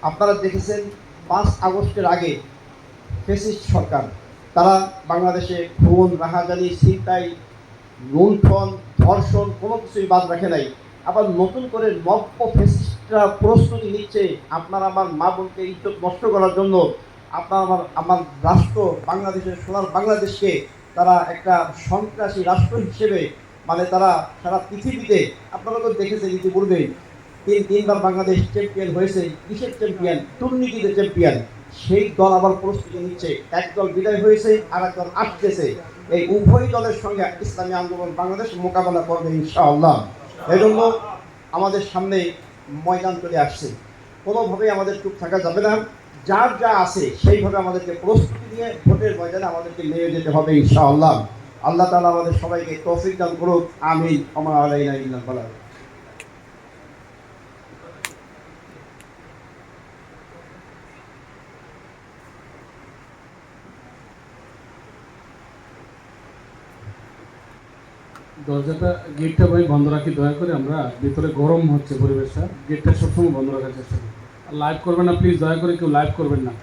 আপনারা দেখেছেন 5 আগস্টের আগে ফ্যাসিস্ট সরকার তারা বাংলাদেশে খুন, রাহাজানি, ছিনতাই, লুণ্ঠন, ধর্ষণ কোনো কিছুই বাদ রাখে নাই। আবার নতুন করে নব্য ফ্যাসিস্টরা প্রস্তুতি নিচ্ছে আপনার আমার মা বোনকে ইজ্জত নষ্ট করার জন্য। আপনার আমার রাষ্ট্র বাংলাদেশের সোনার বাংলাদেশকে তারা একটা সন্ত্রাসী রাষ্ট্র হিসেবে তারা সারা পৃথিবীতে, আপনারা তো দেখেছেন ইতিপূর্বেই তিনবার বাংলাদেশ চ্যাম্পিয়ন হয়েছে। কিসের চ্যাম্পিয়ন? দুর্নীতিতে চ্যাম্পিয়ন। সেই দল আবার প্রস্তুতি নিচ্ছে, এক দল বিদায় হয়েছে আর এক দল আসতেছে। এই উভয় দলের সঙ্গে ইসলামী আন্দোলন বাংলাদেশ মোকাবেলা করবে ইনশাআল্লাহ। এই জন্য আমাদের সামনে ময়দান চলে আসছে, কোনোভাবেই আমাদের চুপ থাকা যাবে না। যার যা আছে সেইভাবে আমাদেরকে প্রস্তুতি নিয়ে ভোটের ময়দানে আমাদেরকে নিয়ে যেতে হবে ইনশাআল্লাহ। আল্লাহ তাআলা আমাদের সবাইকে তৌফিক দান করুক, আমিন। ওয়া মা আলাইনা ইল্লাল বালাগ। দরজাটা, গেটটা ভাই বন্ধ রাখি দয়া করে। আমরা ভিতরে গরম হচ্ছে পরিবেশটা, গেটটা সবসময় বন্ধ রাখার চেষ্টা করি। আর লাইভ করবেন না প্লিজ, দয়া করে কেউ লাইভ করবেন না।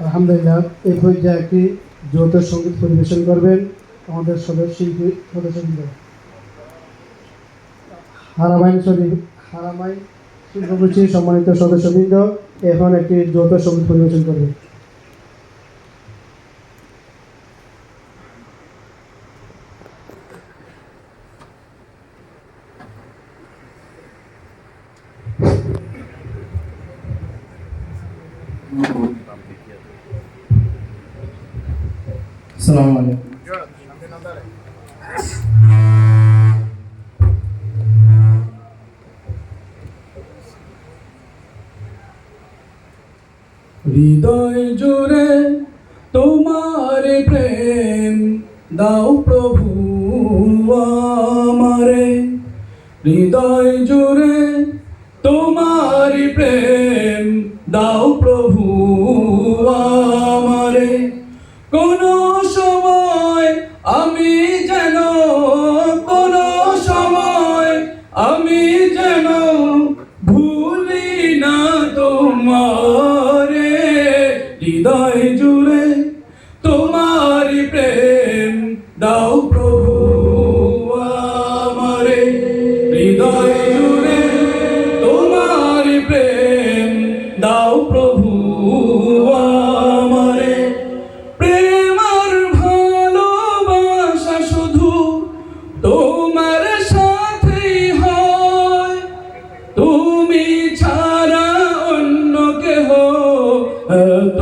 আলহামদুলিল্লাহ, এই পর্যায়ে একটি যৌথ সঙ্গীত পরিবেশন করবেন আমাদের সদস্যবৃন্দ। হারামাইন শিল্পগোষ্ঠীর সম্মানিত সদস্যবৃন্দ এখন একটি যৌথ সঙ্গীত পরিবেশন করবেন। আসসালামু আলাইকুম। হৃদয় জুড়ে তোমার প্রেম দাও প্রভু আমারে, হৃদয় জুড়ে তোমার প্রেম দাও প্রভু আমারে। কোনো সময় আমি যেন, কোনো সময় আমি যেন ভুলি না তোমারে, হৃদয় জুড়ে তোমার প্রেম দাও প্রভু আমারে, হৃদয় জুড়ে তোমার প্রেম দাও প্রভু আমারে। প্রেম আর ভালোবাসা শুধু তোমার সাথেই হয়, তুমি ছাড়া অন্য কেহ এত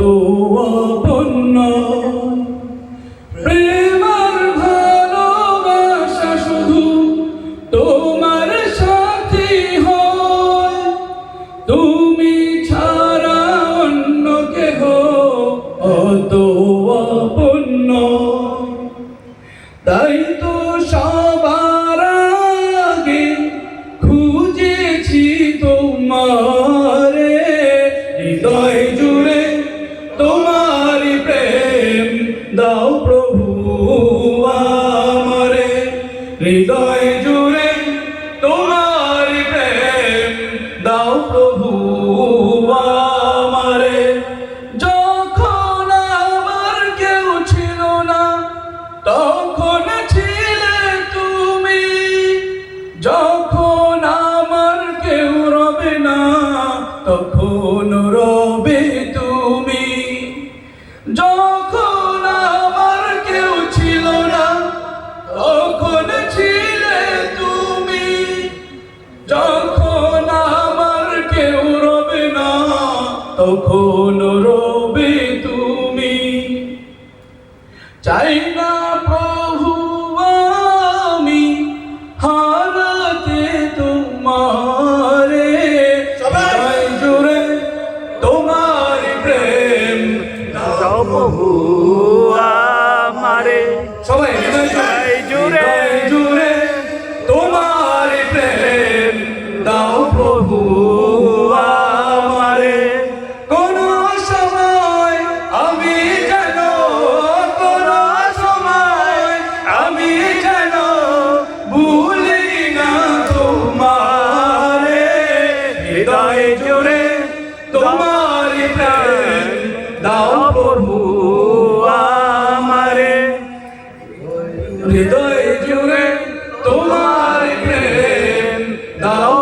আপন নয়। প্রেম আর ভালোবাসা শুধু তোমার সাথেই হয়, তুমি ছাড়া অন্য কেহ অত আপন নয়। তাই তো সবার আগে খুঁজেছি তোমারে, হৃদয় জুড়ে তোমার প্রেম দাও প্রভু আমারে, হৃদয় জুড়ে তোমার প্রেম দাও প্রভু আমারে। যখন আমার কেউ ছিল না তখন ছিলে তুমি, যখন আমার কেউ রবে না তখন রবে তুমি, যখন আমার কেউ ছিল না তখন ছিলে তুমি, যখন আমার কেউ রবে না তখন রবে তুমি। চাই না প্রভু আমি হারাতে তোমার দাঁড়াও